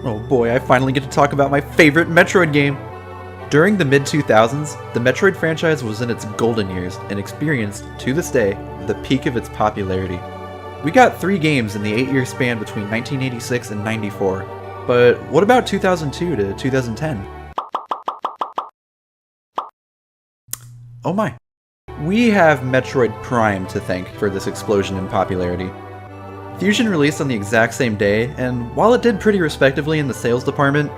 Oh boy, I finally get to talk about my favorite Metroid game! During the mid-2000s, the Metroid franchise was in its golden years and experienced, to this day, the peak of its popularity. We got 3 games in the 8-year span between 1986 and 94, but what about 2002 to 2010? Oh my. We have Metroid Prime to thank for this explosion in popularity. Fusion released on the exact same day, and while it did pretty respectively in the sales department,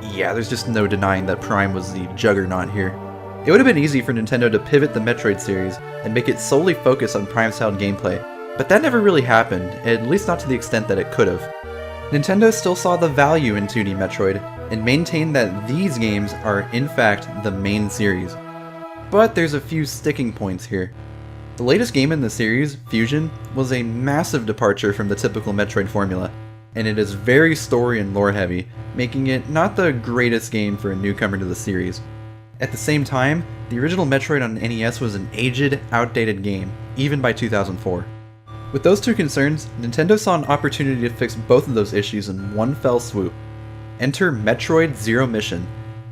yeah, there's just no denying that Prime was the juggernaut here. It would have been easy for Nintendo to pivot the Metroid series and make it solely focus on Prime-style gameplay, but that never really happened, at least not to the extent that it could have. Nintendo still saw the value in 2D Metroid, and maintained that these games are in fact the main series. But there's a few sticking points here. The latest game in the series, Fusion, was a massive departure from the typical Metroid formula, and it is very story and lore heavy, making it not the greatest game for a newcomer to the series. At the same time, the original Metroid on NES was an aged, outdated game, even by 2004. With those two concerns, Nintendo saw an opportunity to fix both of those issues in one fell swoop. Enter Metroid Zero Mission,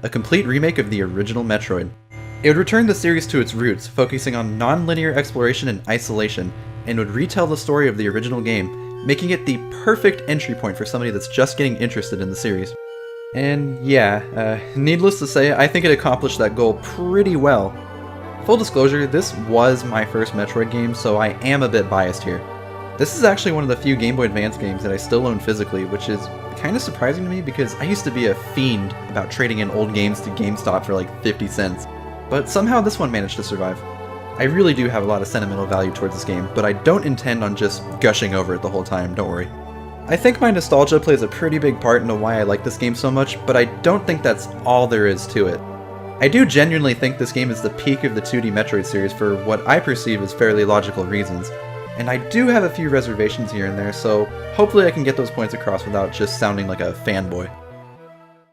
a complete remake of the original Metroid. It would return the series to its roots, focusing on non-linear exploration and isolation, and would retell the story of the original game, making it the perfect entry point for somebody that's just getting interested in the series. And yeah, needless to say, I think it accomplished that goal pretty well. Full disclosure, this was my first Metroid game, so I am a bit biased here. This is actually one of the few Game Boy Advance games that I still own physically, which is kind of surprising to me because I used to be a fiend about trading in old games to GameStop for like 50 cents. But somehow this one managed to survive. I really do have a lot of sentimental value towards this game, but I don't intend on just gushing over it the whole time, don't worry. I think my nostalgia plays a pretty big part into why I like this game so much, but I don't think that's all there is to it. I do genuinely think this game is the peak of the 2D Metroid series for what I perceive as fairly logical reasons, and I do have a few reservations here and there, so hopefully I can get those points across without just sounding like a fanboy.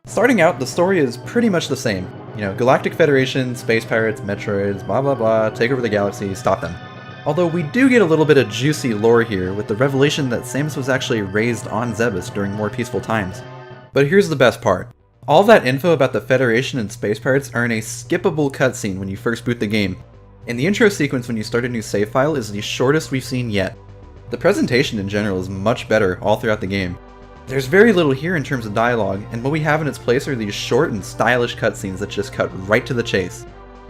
Starting out, the story is pretty much the same. You know, Galactic Federation, space pirates, Metroids, blah blah blah, take over the galaxy, stop them. Although we do get a little bit of juicy lore here with the revelation that Samus was actually raised on Zebes during more peaceful times. But here's the best part. All that info about the Federation and space pirates are in a skippable cutscene when you first boot the game, and the intro sequence when you start a new save file is the shortest we've seen yet. The presentation in general is much better all throughout the game. There's very little here in terms of dialogue, and what we have in its place are these short and stylish cutscenes that just cut right to the chase.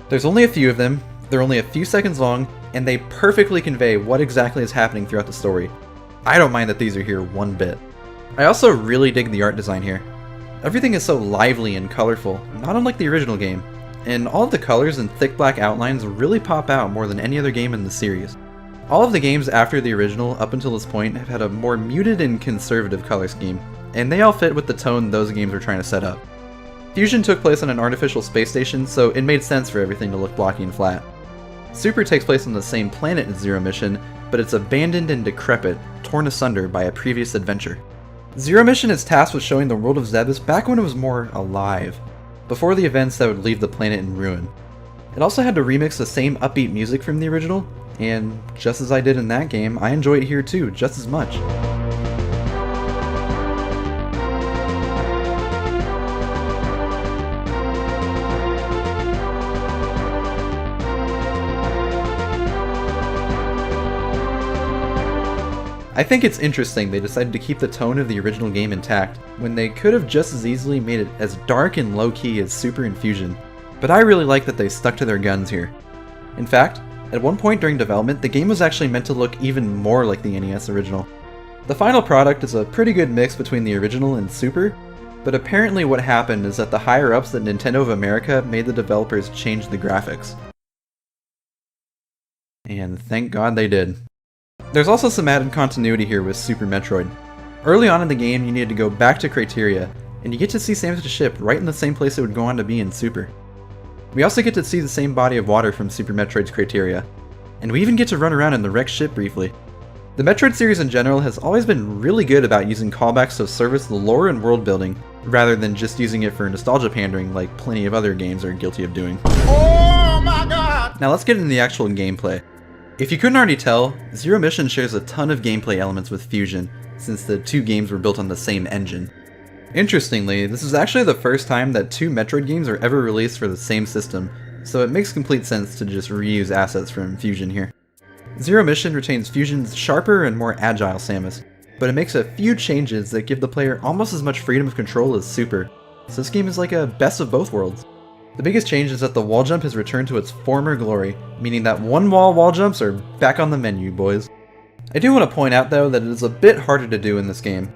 There's only a few of them, they're only a few seconds long, and they perfectly convey what exactly is happening throughout the story. I don't mind that these are here one bit. I also really dig the art design here. Everything is so lively and colorful, not unlike the original game, and all of the colors and thick black outlines really pop out more than any other game in the series. All of the games after the original up until this point have had a more muted and conservative color scheme, and they all fit with the tone those games were trying to set up. Fusion took place on an artificial space station, so it made sense for everything to look blocky and flat. Super takes place on the same planet as Zero Mission, but it's abandoned and decrepit, torn asunder by a previous adventure. Zero Mission is tasked with showing the world of Zebes back when it was more alive, before the events that would leave the planet in ruin. It also had to remix the same upbeat music from the original, and just as I did in that game, I enjoy it here too, just as much. I think it's interesting they decided to keep the tone of the original game intact, when they could have just as easily made it as dark and low-key as Super and Fusion, but I really like that they stuck to their guns here. In fact, at one point during development, the game was actually meant to look even more like the NES original. The final product is a pretty good mix between the original and Super, but apparently what happened is that the higher-ups at Nintendo of America made the developers change the graphics. And thank God they did. There's also some added continuity here with Super Metroid. Early on in the game, you needed to go back to Criteria, and you get to see Samus' ship right in the same place it would go on to be in Super. We also get to see the same body of water from Super Metroid's Criteria, and we even get to run around in the wrecked ship briefly. The Metroid series in general has always been really good about using callbacks to service the lore and world building, rather than just using it for nostalgia pandering like plenty of other games are guilty of doing. Oh my god! Now let's get into the actual gameplay. If you couldn't already tell, Zero Mission shares a ton of gameplay elements with Fusion, since the two games were built on the same engine. Interestingly, this is actually the first time that two Metroid games are ever released for the same system, so it makes complete sense to just reuse assets from Fusion here. Zero Mission retains Fusion's sharper and more agile Samus, but it makes a few changes that give the player almost as much freedom of control as Super, so this game is like a best of both worlds. The biggest change is that the wall jump has returned to its former glory, meaning that one-wall jumps are back on the menu, boys. I do want to point out though that it is a bit harder to do in this game.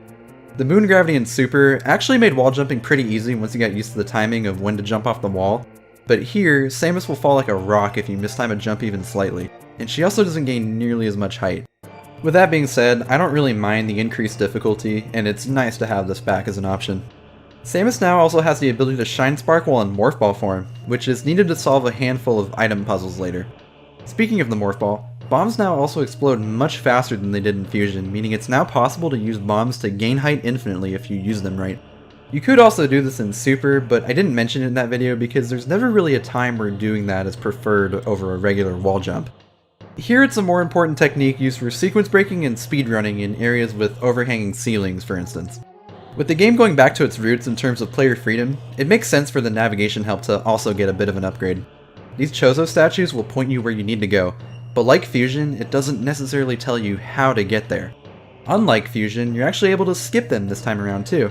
The moon gravity in Super actually made wall jumping pretty easy once you got used to the timing of when to jump off the wall, but here, Samus will fall like a rock if you mistime a jump even slightly, and she also doesn't gain nearly as much height. With that being said, I don't really mind the increased difficulty, and it's nice to have this back as an option. Samus now also has the ability to Shine Sparkle in Morph Ball form, which is needed to solve a handful of item puzzles later. Speaking of the Morph Ball, bombs now also explode much faster than they did in Fusion, meaning it's now possible to use bombs to gain height infinitely if you use them right. You could also do this in Super, but I didn't mention it in that video because there's never really a time where doing that is preferred over a regular wall jump. Here it's a more important technique used for sequence breaking and speedrunning in areas with overhanging ceilings, for instance. With the game going back to its roots in terms of player freedom, it makes sense for the navigation help to also get a bit of an upgrade. These Chozo statues will point you where you need to go, but like Fusion, it doesn't necessarily tell you how to get there. Unlike Fusion, you're actually able to skip them this time around too.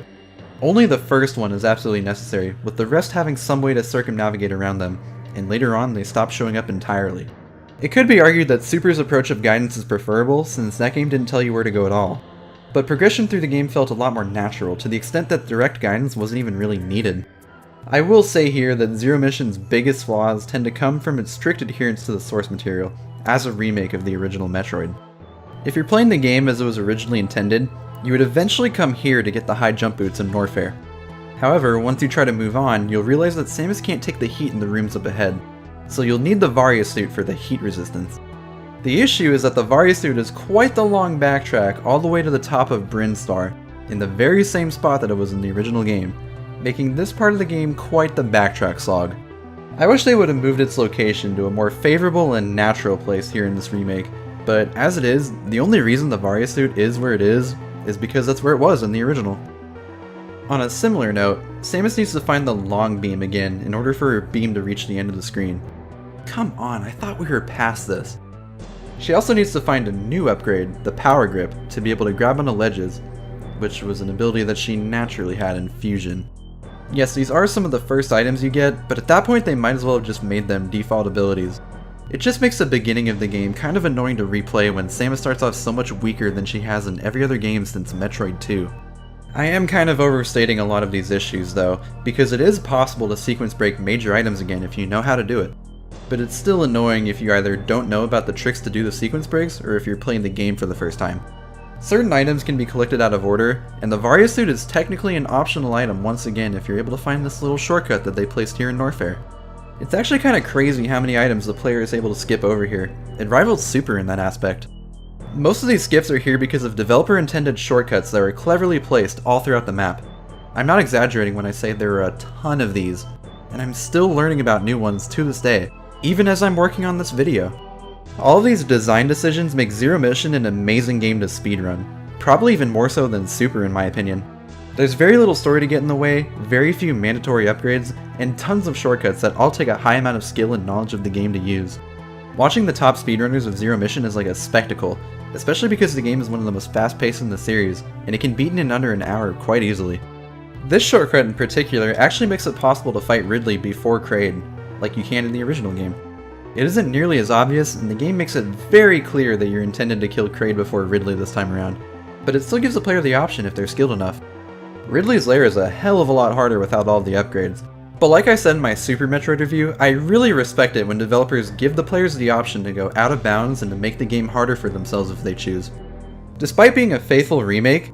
Only the first one is absolutely necessary, with the rest having some way to circumnavigate around them, and later on they stop showing up entirely. It could be argued that Super's approach of guidance is preferable, since that game didn't tell you where to go at all. But progression through the game felt a lot more natural, to the extent that direct guidance wasn't even really needed. I will say here that Zero Mission's biggest flaws tend to come from its strict adherence to the source material, as a remake of the original Metroid. If you're playing the game as it was originally intended, you would eventually come here to get the high jump boots in Norfair. However, once you try to move on, you'll realize that Samus can't take the heat in the rooms up ahead, so you'll need the Varia suit for the heat resistance. The issue is that the Varia suit is quite the long backtrack all the way to the top of Brinstar, in the very same spot that it was in the original game, making this part of the game quite the backtrack slog. I wish they would have moved its location to a more favorable and natural place here in this remake, but as it is, the only reason the Varia suit is where it is because that's where it was in the original. On a similar note, Samus needs to find the long beam again in order for her beam to reach the end of the screen. Come on, I thought we were past this. She also needs to find a new upgrade, the Power Grip, to be able to grab onto ledges, which was an ability that she naturally had in Fusion. Yes, these are some of the first items you get, but at that point they might as well have just made them default abilities. It just makes the beginning of the game kind of annoying to replay when Samus starts off so much weaker than she has in every other game since Metroid 2. I am kind of overstating a lot of these issues though, because it is possible to sequence break major items again if you know how to do it. But it's still annoying if you either don't know about the tricks to do the sequence breaks, or if you're playing the game for the first time. Certain items can be collected out of order, and the Varia suit is technically an optional item once again if you're able to find this little shortcut that they placed here in Norfair. It's actually kind of crazy how many items the player is able to skip over here. It rivals Super in that aspect. Most of these skips are here because of developer-intended shortcuts that are cleverly placed all throughout the map. I'm not exaggerating when I say there are a ton of these, and I'm still learning about new ones to this day, even as I'm working on this video. All of these design decisions make Zero Mission an amazing game to speedrun, probably even more so than Super in my opinion. There's very little story to get in the way, very few mandatory upgrades, and tons of shortcuts that all take a high amount of skill and knowledge of the game to use. Watching the top speedrunners of Zero Mission is like a spectacle, especially because the game is one of the most fast-paced in the series, and it can be beaten in under an hour quite easily. This shortcut in particular actually makes it possible to fight Ridley before Kraid, like you can in the original game. It isn't nearly as obvious, and the game makes it very clear that you're intended to kill Kraid before Ridley this time around, but it still gives the player the option if they're skilled enough. Ridley's lair is a hell of a lot harder without all the upgrades, but like I said in my Super Metroid review, I really respect it when developers give the players the option to go out of bounds and to make the game harder for themselves if they choose. Despite being a faithful remake,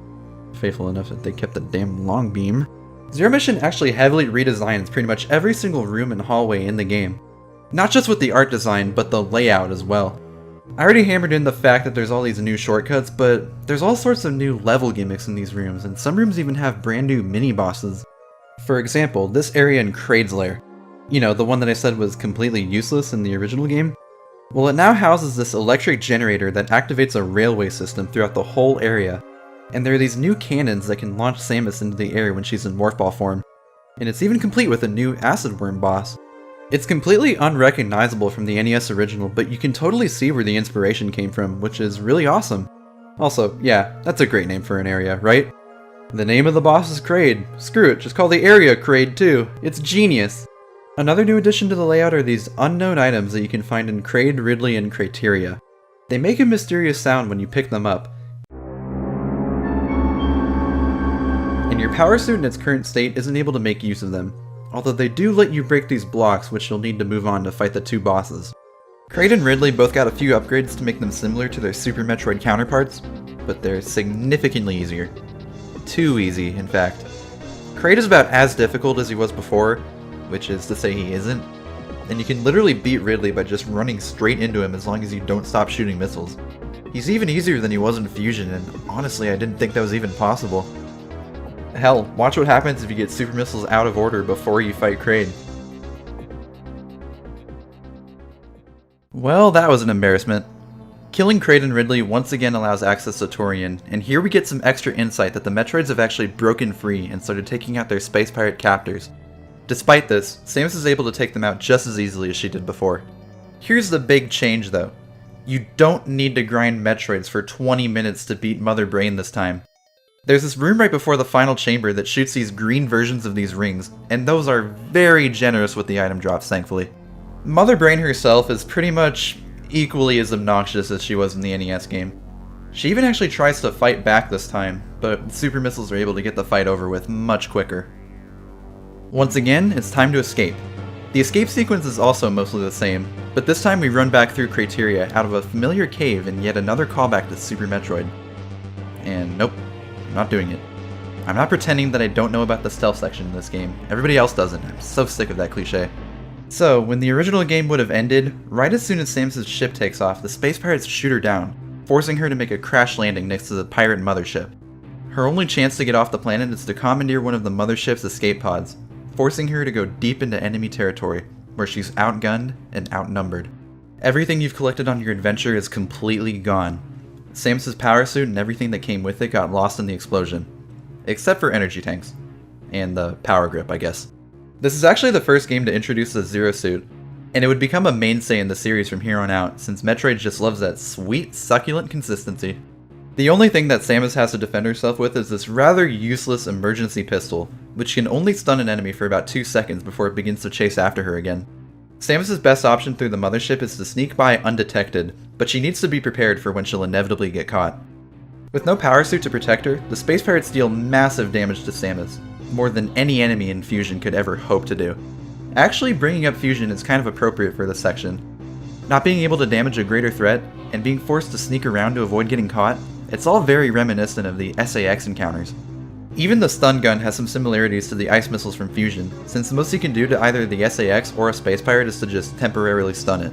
faithful enough that they kept the damn long beam, Zero Mission actually heavily redesigns pretty much every single room and hallway in the game. Not just with the art design, but the layout as well. I already hammered in the fact that there's all these new shortcuts, but there's all sorts of new level gimmicks in these rooms, and some rooms even have brand new mini-bosses. For example, this area in Kraid's lair. You know, the one that I said was completely useless in the original game? Well, it now houses this electric generator that activates a railway system throughout the whole area. And there are these new cannons that can launch Samus into the air when she's in Morph Ball form. And it's even complete with a new Acid Worm boss. It's completely unrecognizable from the NES original, but you can totally see where the inspiration came from, which is really awesome. Also, yeah, that's a great name for an area, right? The name of the boss is Kraid. Screw it, just call the area Kraid too. It's genius! Another new addition to the layout are these unknown items that you can find in Kraid, Ridley, and Crateria. They make a mysterious sound when you pick them up. And your power suit in its current state isn't able to make use of them, although they do let you break these blocks, which you'll need to move on to fight the two bosses. Kraid and Ridley both got a few upgrades to make them similar to their Super Metroid counterparts, but they're significantly easier. Too easy, in fact. Kraid is about as difficult as he was before, which is to say he isn't, and you can literally beat Ridley by just running straight into him as long as you don't stop shooting missiles. He's even easier than he was in Fusion, and honestly I didn't think that was even possible. Hell, watch what happens if you get super missiles out of order before you fight Kraid. Well, that was an embarrassment. Killing Kraid and Ridley once again allows access to Torian, and here we get some extra insight that the Metroids have actually broken free and started taking out their space pirate captors. Despite this, Samus is able to take them out just as easily as she did before. Here's the big change though. You don't need to grind Metroids for 20 minutes to beat Mother Brain this time. There's this room right before the final chamber that shoots these green versions of these rings, and those are very generous with the item drops, thankfully. Mother Brain herself is pretty much equally as obnoxious as she was in the NES game. She even actually tries to fight back this time, but super missiles are able to get the fight over with much quicker. Once again, it's time to escape. The escape sequence is also mostly the same, but this time we run back through Crateria out of a familiar cave and yet another callback to Super Metroid. And nope, I'm not doing it. I'm not pretending that I don't know about the stealth section in this game. Everybody else doesn't. I'm so sick of that cliche. So, when the original game would have ended, right as soon as Samus' ship takes off, the space pirates shoot her down, forcing her to make a crash landing next to the pirate mothership. Her only chance to get off the planet is to commandeer one of the mothership's escape pods, forcing her to go deep into enemy territory, where she's outgunned and outnumbered. Everything you've collected on your adventure is completely gone. Samus' power suit and everything that came with it got lost in the explosion. Except for energy tanks. And the power grip, I guess. This is actually the first game to introduce the Zero Suit, and it would become a mainstay in the series from here on out, since Metroid just loves that sweet, succulent consistency. The only thing that Samus has to defend herself with is this rather useless emergency pistol, which can only stun an enemy for about 2 seconds before it begins to chase after her again. Samus' best option through the mothership is to sneak by undetected, but she needs to be prepared for when she'll inevitably get caught. With no power suit to protect her, the space pirates deal massive damage to Samus, more than any enemy in Fusion could ever hope to do. Actually, bringing up Fusion is kind of appropriate for this section. Not being able to damage a greater threat, and being forced to sneak around to avoid getting caught, it's all very reminiscent of the SAX encounters. Even the stun gun has some similarities to the ice missiles from Fusion, since the most you can do to either the SAX or a space pirate is to just temporarily stun it.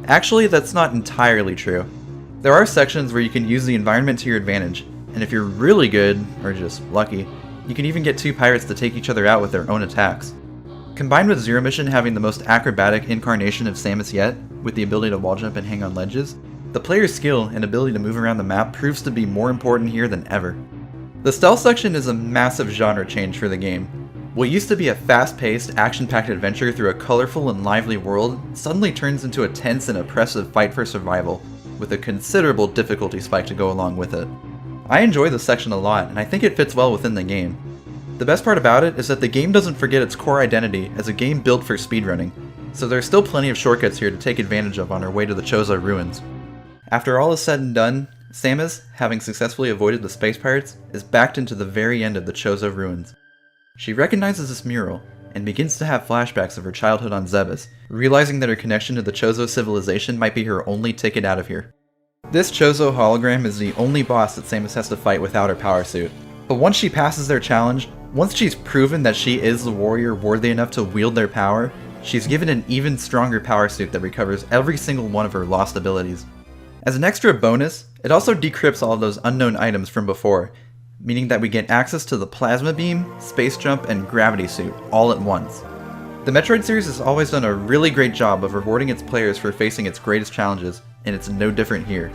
Actually, that's not entirely true. There are sections where you can use the environment to your advantage, and if you're really good, or just lucky, you can even get two pirates to take each other out with their own attacks. Combined with Zero Mission having the most acrobatic incarnation of Samus yet, with the ability to wall jump and hang on ledges, the player's skill and ability to move around the map proves to be more important here than ever. The stealth section is a massive genre change for the game. What used to be a fast-paced, action-packed adventure through a colorful and lively world suddenly turns into a tense and oppressive fight for survival, with a considerable difficulty spike to go along with it. I enjoy this section a lot, and I think it fits well within the game. The best part about it is that the game doesn't forget its core identity as a game built for speedrunning, so there's still plenty of shortcuts here to take advantage of on our way to the Chozo ruins. After all is said and done, Samus, having successfully avoided the space pirates, is backed into the very end of the Chozo ruins. She recognizes this mural, and begins to have flashbacks of her childhood on Zebes, realizing that her connection to the Chozo civilization might be her only ticket out of here. This Chozo hologram is the only boss that Samus has to fight without her power suit, but once she passes their challenge, once she's proven that she is the warrior worthy enough to wield their power, she's given an even stronger power suit that recovers every single one of her lost abilities. As an extra bonus, it also decrypts all of those unknown items from before, meaning that we get access to the Plasma Beam, Space Jump, and Gravity Suit all at once. The Metroid series has always done a really great job of rewarding its players for facing its greatest challenges, and it's no different here.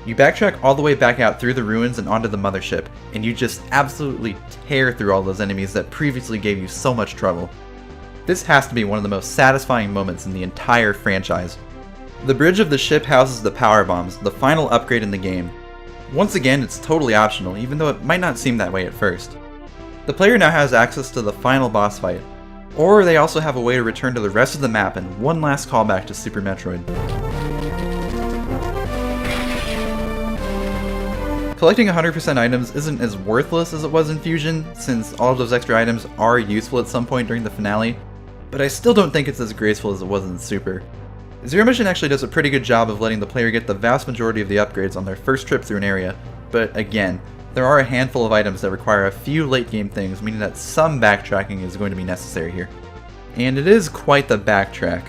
You backtrack all the way back out through the ruins and onto the mothership, and you just absolutely tear through all those enemies that previously gave you so much trouble. This has to be one of the most satisfying moments in the entire franchise. The bridge of the ship houses the power bombs, the final upgrade in the game. Once again, it's totally optional, even though it might not seem that way at first. The player now has access to the final boss fight, or they also have a way to return to the rest of the map and one last callback to Super Metroid. Collecting 100% items isn't as worthless as it was in Fusion, since all of those extra items are useful at some point during the finale, but I still don't think it's as graceful as it was in Super. Zero Mission actually does a pretty good job of letting the player get the vast majority of the upgrades on their first trip through an area, but again, there are a handful of items that require a few late game things, meaning that some backtracking is going to be necessary here. And it is quite the backtrack.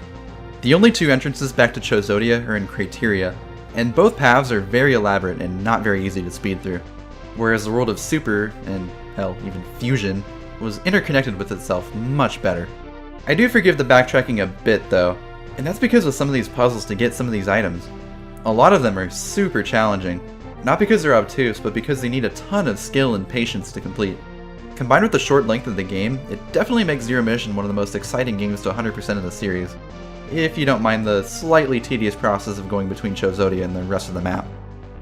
The only two entrances back to Chozodia are in Crateria, and both paths are very elaborate and not very easy to speed through, whereas the world of Super, and hell, even Fusion, was interconnected with itself much better. I do forgive the backtracking a bit though, and that's because of some of these puzzles to get some of these items. A lot of them are super challenging, not because they're obtuse, but because they need a ton of skill and patience to complete. Combined with the short length of the game, it definitely makes Zero Mission one of the most exciting games to 100% of the series, if you don't mind the slightly tedious process of going between Chozodia and the rest of the map.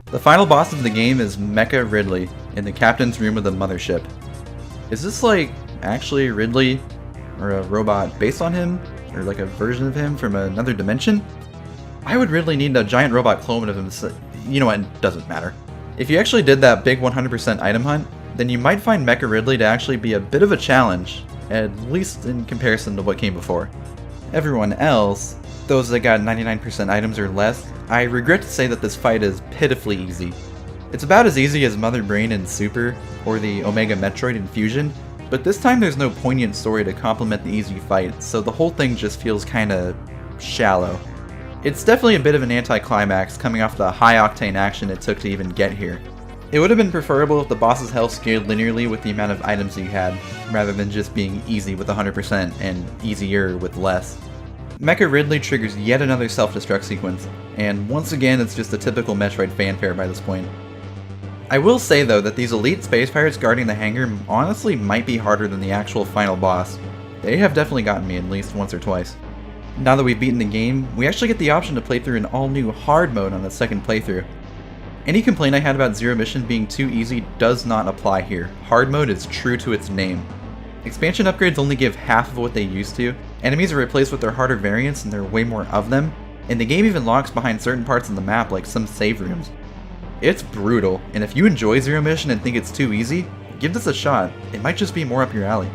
The final boss of the game is Mecha Ridley, in the captain's room of the mothership. Is this like, actually Ridley, or a robot based on him, or like a version of him from another dimension? Why would Ridley need a giant robot clone of him? You know what, it doesn't matter. If you actually did that big 100% item hunt, then you might find Mecha Ridley to actually be a bit of a challenge, at least in comparison to what came before. Everyone else, those that got 99% items or less, I regret to say that this fight is pitifully easy. It's about as easy as Mother Brain in Super, or the Omega Metroid in Fusion, but this time there's no poignant story to complement the easy fight, so the whole thing just feels kinda shallow. It's definitely a bit of an anticlimax coming off the high-octane action it took to even get here. It would have been preferable if the boss's health scaled linearly with the amount of items you had, rather than just being easy with 100% and easier with less. Mecha Ridley triggers yet another self-destruct sequence, and once again it's just a typical Metroid fanfare by this point. I will say though that these elite space pirates guarding the hangar honestly might be harder than the actual final boss. They have definitely gotten me at least once or twice. Now that we've beaten the game, we actually get the option to play through an all-new hard mode on the second playthrough. Any complaint I had about Zero Mission being too easy does not apply here. Hard mode is true to its name. Expansion upgrades only give half of what they used to, enemies are replaced with their harder variants and there are way more of them, and the game even locks behind certain parts of the map like some save rooms. It's brutal, and if you enjoy Zero Mission and think it's too easy, give this a shot, it might just be more up your alley.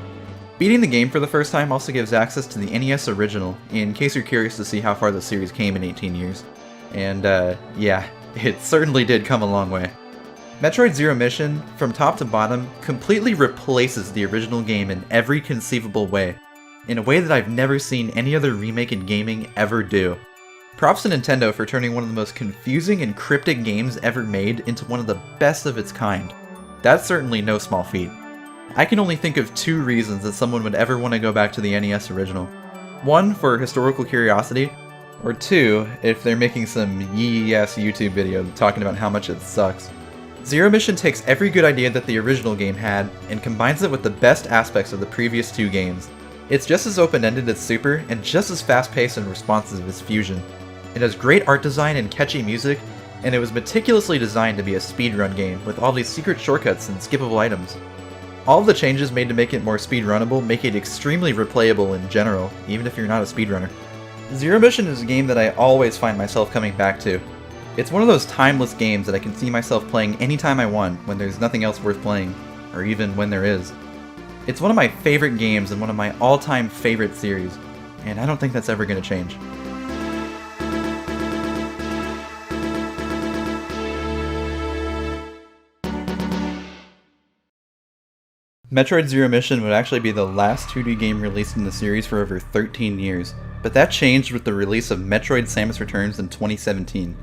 Beating the game for the first time also gives access to the NES original, in case you're curious to see how far the series came in 18 years. And yeah, it certainly did come a long way. Metroid Zero Mission, from top to bottom, completely replaces the original game in every conceivable way, in a way that I've never seen any other remake in gaming ever do. Props to Nintendo for turning one of the most confusing and cryptic games ever made into one of the best of its kind. That's certainly no small feat. I can only think of two reasons that someone would ever want to go back to the NES original. One, for historical curiosity, or two, if they're making some yee-ass YouTube video talking about how much it sucks. Zero Mission takes every good idea that the original game had and combines it with the best aspects of the previous two games. It's just as open-ended as Super and just as fast-paced and responsive as Fusion. It has great art design and catchy music, and it was meticulously designed to be a speedrun game with all these secret shortcuts and skippable items. All of the changes made to make it more speedrunnable make it extremely replayable in general, even if you're not a speedrunner. Zero Mission is a game that I always find myself coming back to. It's one of those timeless games that I can see myself playing anytime I want when there's nothing else worth playing, or even when there is. It's one of my favorite games and one of my all-time favorite series, and I don't think that's ever going to change. Metroid Zero Mission would actually be the last 2D game released in the series for over 13 years, but that changed with the release of Metroid Samus Returns in 2017.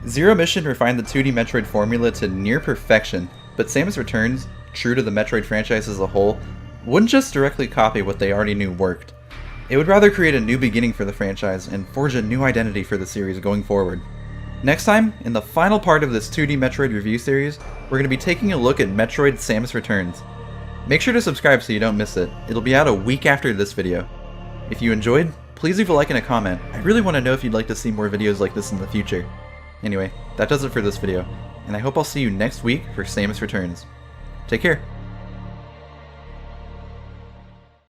Zero Mission refined the 2D Metroid formula to near perfection, but Samus Returns, true to the Metroid franchise as a whole, wouldn't just directly copy what they already knew worked. It would rather create a new beginning for the franchise and forge a new identity for the series going forward. Next time, in the final part of this 2D Metroid review series, we're going to be taking a look at Metroid Samus Returns. Make sure to subscribe so you don't miss it. It'll be out a week after this video. If you enjoyed, please leave a like and a comment. I really want to know if you'd like to see more videos like this in the future. Anyway, that does it for this video, and I hope I'll see you next week for Samus Returns. Take care!